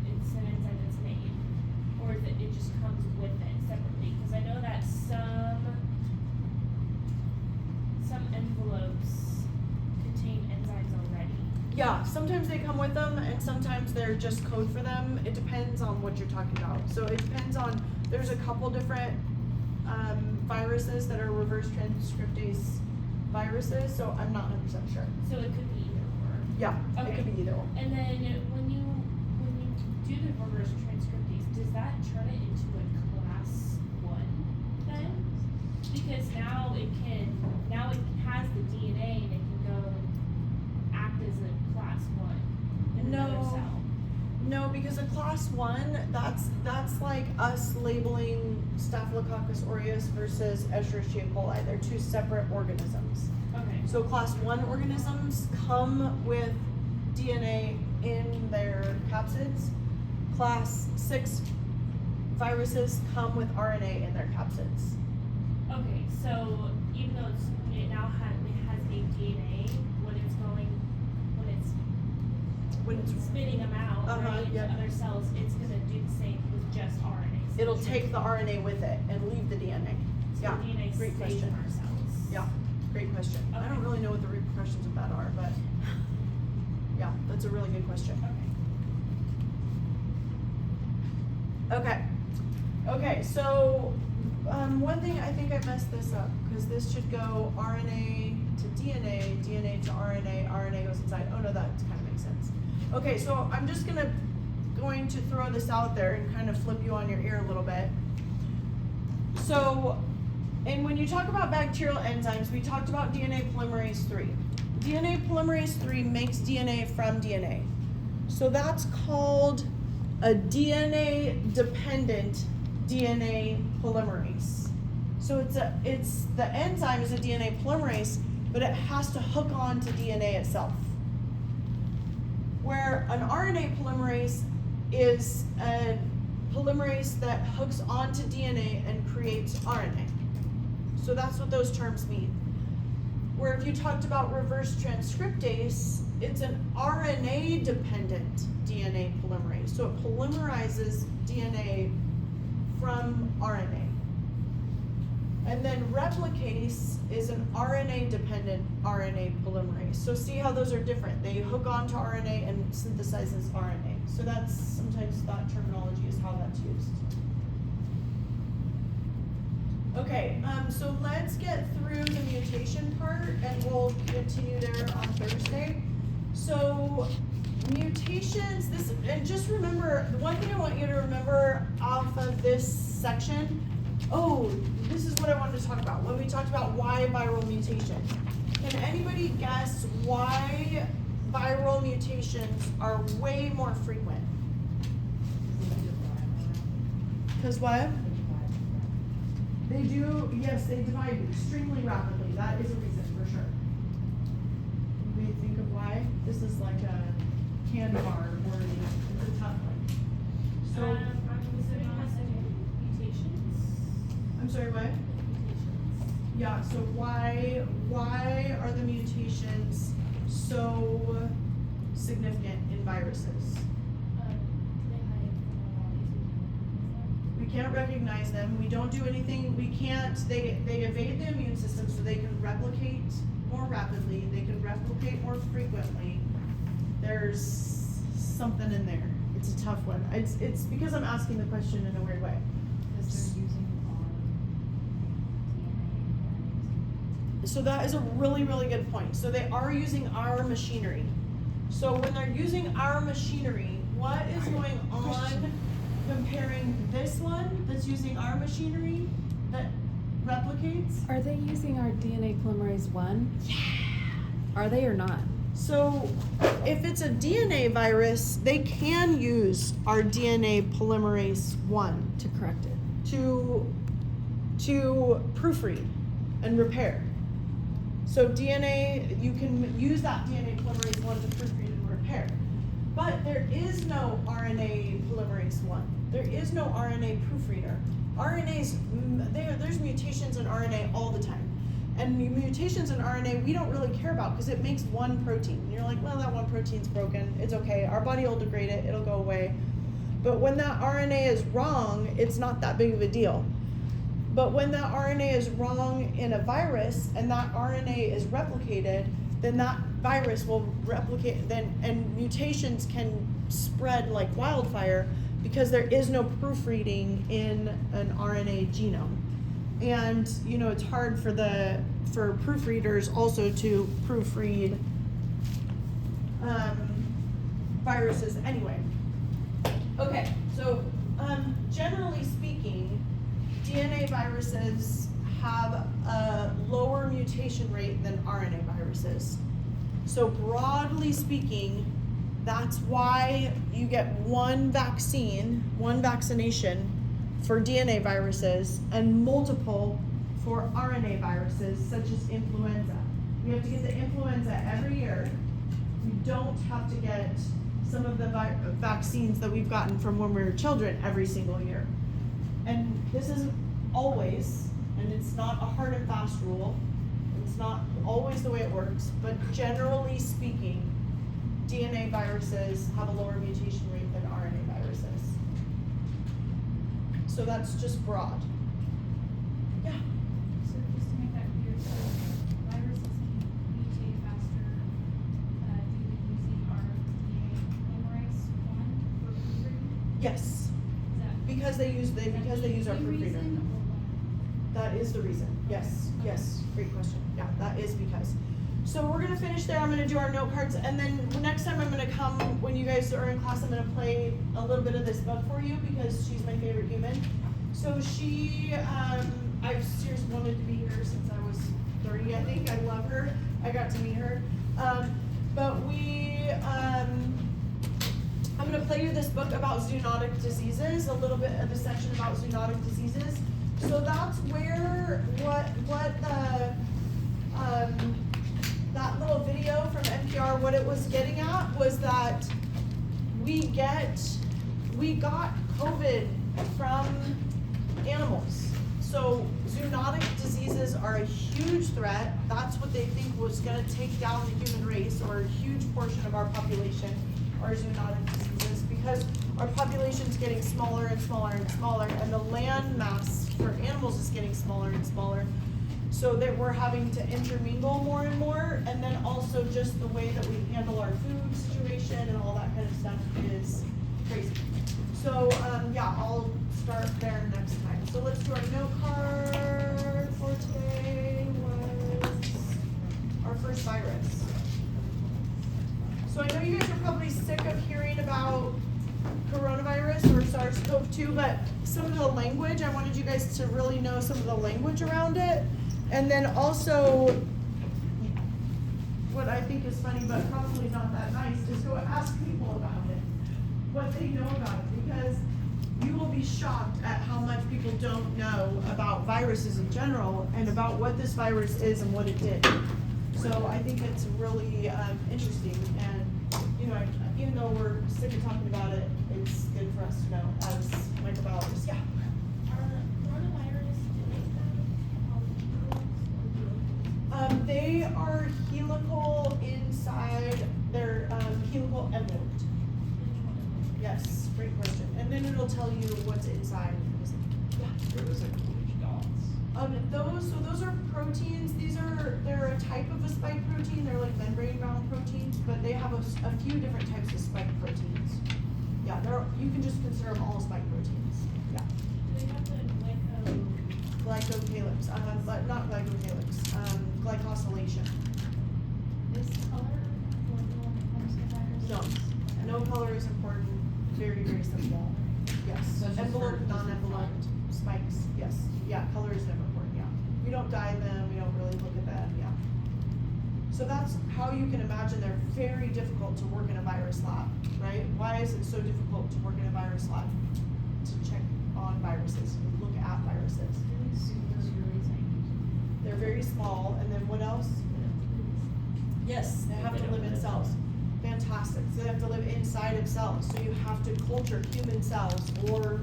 It's an enzyme that's made, or is it just comes with it separately? Because I know that some envelopes contain enzymes already. Yeah, sometimes they come with them and sometimes they're just code for them. It depends on what you're talking about. So it depends on, there's a couple different viruses that are reverse transcriptase viruses, so I'm not 100% sure. So it could be either or. Yeah, Okay. it could be either or. And then when you do the reverse transcriptase, does that turn it into a class 1 then? Because now it has the DNA and it can go act as a class 1 in another No. cell. No, because a class 1, that's like us labeling Staphylococcus aureus versus Escherichia coli. They're two separate organisms. Okay. So class 1 organisms come with DNA in their capsids. Class 6 viruses come with RNA in their capsids. Okay, so even though it now has a DNA when it's spitting them out, right, into yeah. other cells, it's gonna do the same with just RNA. So It'll it's take the RNA with it and leave the DNA. so Yeah, the DNA great stays question. in our cells. Yeah, great question. I don't really know what the repercussions of that are, but yeah, that's a really good question. Okay. Okay, so one thing, I think I messed this up because this should go RNA to DNA, DNA to RNA, RNA goes inside. Oh no, that kind of makes sense. Okay, so I'm just going to throw this out there and kind of flip you on your ear a little bit. So, and when you talk about bacterial enzymes, we talked about DNA polymerase 3. DNA polymerase 3 makes DNA from DNA. So that's called a DNA dependent DNA polymerase. So it's the enzyme is a DNA polymerase, but it has to hook on to DNA itself. Where an RNA polymerase is a polymerase that hooks onto DNA and creates RNA. So that's what those terms mean. Where if you talked about reverse transcriptase, it's an RNA dependent DNA polymerase. So it polymerizes DNA from RNA. And then replicase is an RNA dependent RNA polymerase. So see how those are different. They hook onto RNA and synthesizes RNA. So that's sometimes that terminology is how that's used. Okay, so let's get through the mutation part and we'll continue there on Thursday. So mutations, and just remember, the one thing I want you to remember off of this section, this is what I wanted to talk about when we talked about why viral mutation. Can anybody guess why viral mutations are way more frequent? Because what? They do, yes, they divide extremely rapidly. That is a reason for sure. Anybody think of why? This is like a candy bar wording. It's a tough one. So, I'm assuming it has to do with mutations. I'm sorry, what? Mutations. Yeah, so why are the mutations so significant in viruses? They hide We can't recognize them. We don't do anything. We can't, they evade the immune system so they can replicate more rapidly. They can replicate more frequently. There's something in there. It's a tough one. It's because I'm asking the question in a weird way. Because they're using our DNA. So that is a really, really good point. So they are using our machinery. So when they're using our machinery, what is going on comparing this one that's using our machinery that replicates? Are they using our DNA polymerase 1? Yeah. Are they or not? So if it's a DNA virus, they can use our DNA polymerase 1 To correct it. to proofread and repair. So DNA, you can use that DNA polymerase 1 to proofread and repair. But there is no RNA polymerase 1. There is no RNA proofreader. There's mutations in RNA all the time. And mutations in RNA we don't really care about because it makes one protein. And you're like, well, that one protein's broken. It's okay. Our body will degrade it. It'll go away. But when that RNA is wrong, it's not that big of a deal. But when that RNA is wrong in a virus and that RNA is replicated, then that virus will replicate, and mutations can spread like wildfire because there is no proofreading in an RNA genome. And it's hard for proofreaders also to proofread viruses anyway. Okay, so generally speaking, DNA viruses have a lower mutation rate than RNA viruses. So broadly speaking, that's why you get one vaccination for DNA viruses and multiple for RNA viruses such as influenza. We have to get the influenza every year. We don't have to get some of the vaccines that we've gotten from when we were children every single year. And this isn't always, and it's not a hard and fast rule. It's not always the way it works, but generally speaking, DNA viruses have a lower mutation rate than RNA viruses. So that's just broad. Yeah. So just to make that clear, so viruses can mutate faster due to using our DNA polymerase 1 for proofreading? Yes. Is that Because they use our the proofreader. reason or That is the reason. Yes. Yes. Great question. Yeah, that is because. So we're gonna finish there. I'm gonna do our note cards, and then next time I'm gonna come when you guys are in class. I'm gonna play a little bit of this book for you because she's my favorite human. So she, I've seriously wanted to be here since I was 30. I think I love her. I got to meet her, but we, I'm gonna play you this book about zoonotic diseases, a little bit of the section about zoonotic diseases. So that's where, what the, that little video from NPR, what it was getting at was that we got COVID from animals. So zoonotic diseases are a huge threat. That's what they think was gonna take down the human race, or a huge portion of our population are zoonotic diseases, because our population's getting smaller and smaller and smaller, and the land mass for animals is getting smaller and smaller. So that we're having to intermingle more and more, and then also just the way that we handle our food situation and all that kind of stuff is crazy. So, yeah, I'll start there next time. So let's do our note card for today was our first virus. So I know you guys are probably sick of hearing about coronavirus or SARS-CoV-2, but some of the language, I wanted you guys to really know some of the language around it. And then also, what I think is funny, but probably not that nice, is go ask people about it, what they know about it, because you will be shocked at how much people don't know about viruses in general and about what this virus is and what it did. So I think it's really interesting, and you know, even though we're sick of talking about it, it's good for us to know as microbiologists. Yeah. Coronavirus, do they have They are helical inside, they're helical enveloped. Yes, great question. And then it'll tell you what's inside. Yeah. Where does like which dots? Those are proteins. They're a type of a spike protein. They're like membrane-bound proteins, but they have a few different types of spike proteins. Yeah, you can just consider them all spike proteins. Yeah. Do they have the Glycocalyx, but not glycocalyx, glycosylation. Is color important when it comes to viruses? No, no color is important, very, very simple. Yes, So it's just envelope, for- non-enveloped, spikes, yes. Yeah, color is never important, yeah. We don't dye them, we don't really look at them, yeah. So that's how you can imagine they're very difficult to work in a virus lab, right? Why is it so difficult to work in a virus lab? To check on viruses, look at viruses. They're very small, and then what else? Yes, they have to live in cells. Fantastic. So they have to live inside of cells. So you have to culture human cells or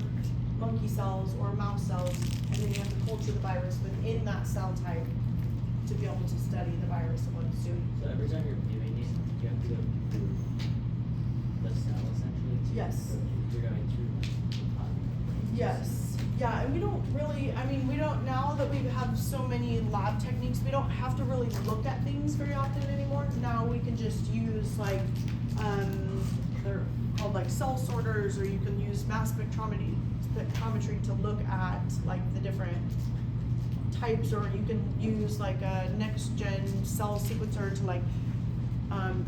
monkey cells or mouse cells, and then you have to culture the virus within that cell type to be able to study the virus and what it's doing. So every time you're viewing these, you have to go through the cell essentially to Yes. go through, you're going through Yes. Yeah, and we don't really, we don't, now that we have so many lab techniques, we don't have to really look at things very often anymore. Now we can just use like, they're called like cell sorters, or you can use mass spectrometry to look at like the different types, or you can use like a next gen cell sequencer to like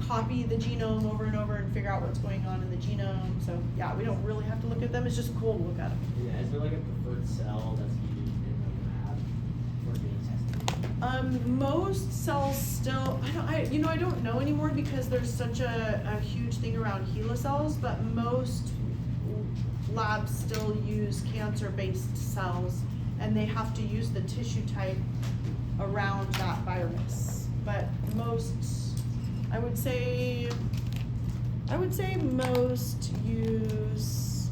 copy the genome over and over and figure out what's going on in the genome. So yeah, we don't really have to look at them. It's just cool to look at them. Yeah, is there like a preferred cell that's used in the lab for being tested? Most cells still, I don't know anymore because there's such a huge thing around HeLa cells, but most labs still use cancer-based cells, and they have to use the tissue type around that virus. But most, I would say most use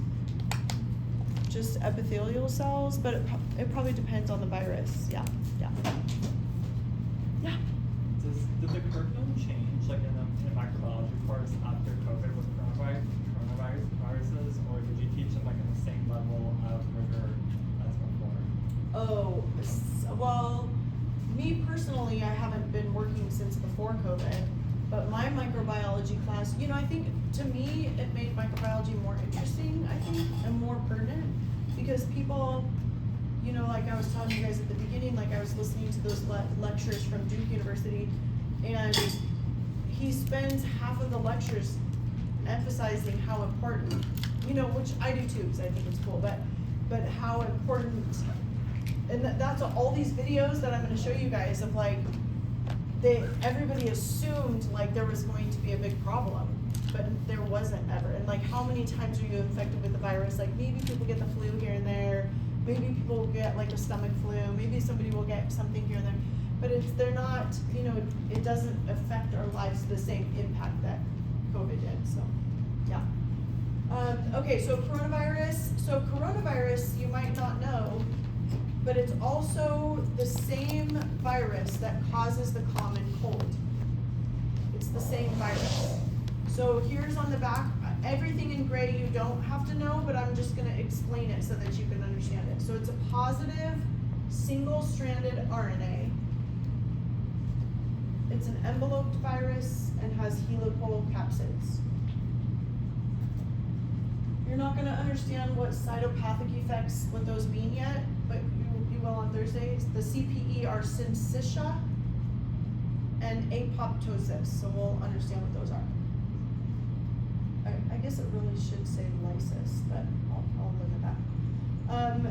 just epithelial cells, but it probably depends on the virus. Yeah. Did the curriculum change like in the microbiology course after COVID with coronaviruses, or did you teach them like in the same level of rigor as before? Well, me personally, I haven't been working since before COVID, but my microbiology class, I think to me, it made microbiology more interesting, and more pertinent, because people, like I was telling you guys at the beginning, like I was listening to those lectures from Duke University, and he spends half of the lectures emphasizing how important, which I do too, because I think it's cool, but how important, and that's all these videos that I'm gonna show you guys of like, everybody assumed like there was going to be a big problem, but there wasn't ever. And like, how many times are you infected with the virus? Like, maybe people get the flu here and there, maybe people get like a stomach flu, maybe somebody will get something here and there, but they're not, you know, it doesn't affect our lives to the same impact that COVID did, so, yeah. Okay, so coronavirus, you might not know, but it's also the same virus that causes the common cold. It's the same virus. So here's on the back, everything in gray you don't have to know, but I'm just gonna explain it so that you can understand it. So it's a positive, single-stranded RNA. It's an enveloped virus and has helical capsids. You're not gonna understand what cytopathic effects, what those mean yet, but you will on Thursday. The CPE are syncytia and apoptosis, so we'll understand what those are. I guess it really should say lysis, but I'll look at that.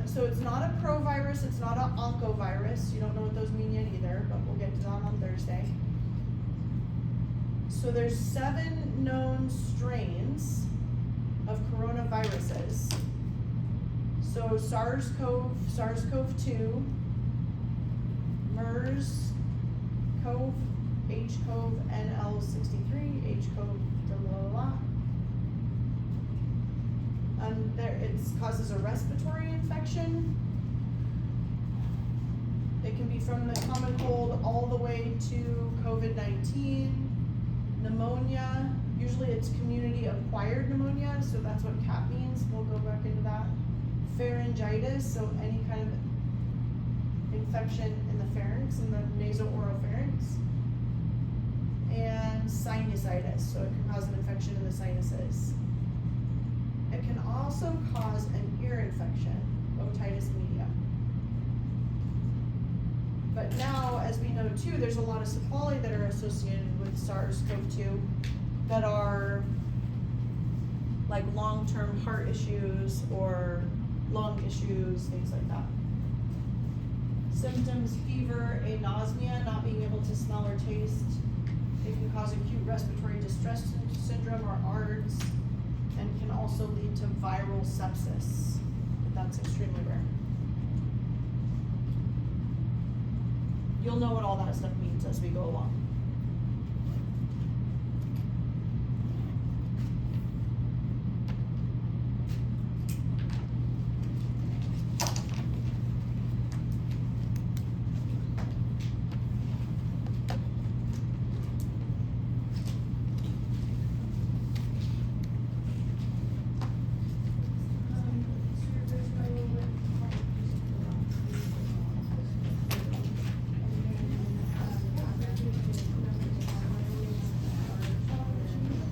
So it's not a provirus, it's not an oncovirus. You don't know what those mean yet either, but we'll get to that on Thursday. So there's 7 known strains of coronaviruses. So SARS-CoV-2, MERS-CoV, H-CoV, NL63, H-CoV, blah, blah, blah. It causes a respiratory infection. It can be from the common cold all the way to COVID-19, pneumonia. Usually it's community-acquired pneumonia, so that's what CAP means. We'll go back into that. Pharyngitis, so any kind of infection in the pharynx, in the nasopharynx. And sinusitis, so it can cause an infection in the sinuses. It can also cause an ear infection, otitis media. But now, as we know too, there's a lot of sequelae that are associated with SARS-CoV-2 that are like long-term heart issues or lung issues, things like that. Symptoms: fever, anosmia, not being able to smell or taste. It can cause acute respiratory distress syndrome or ARDS, and can also lead to viral sepsis, but that's extremely rare. You'll know what all that stuff means as we go along.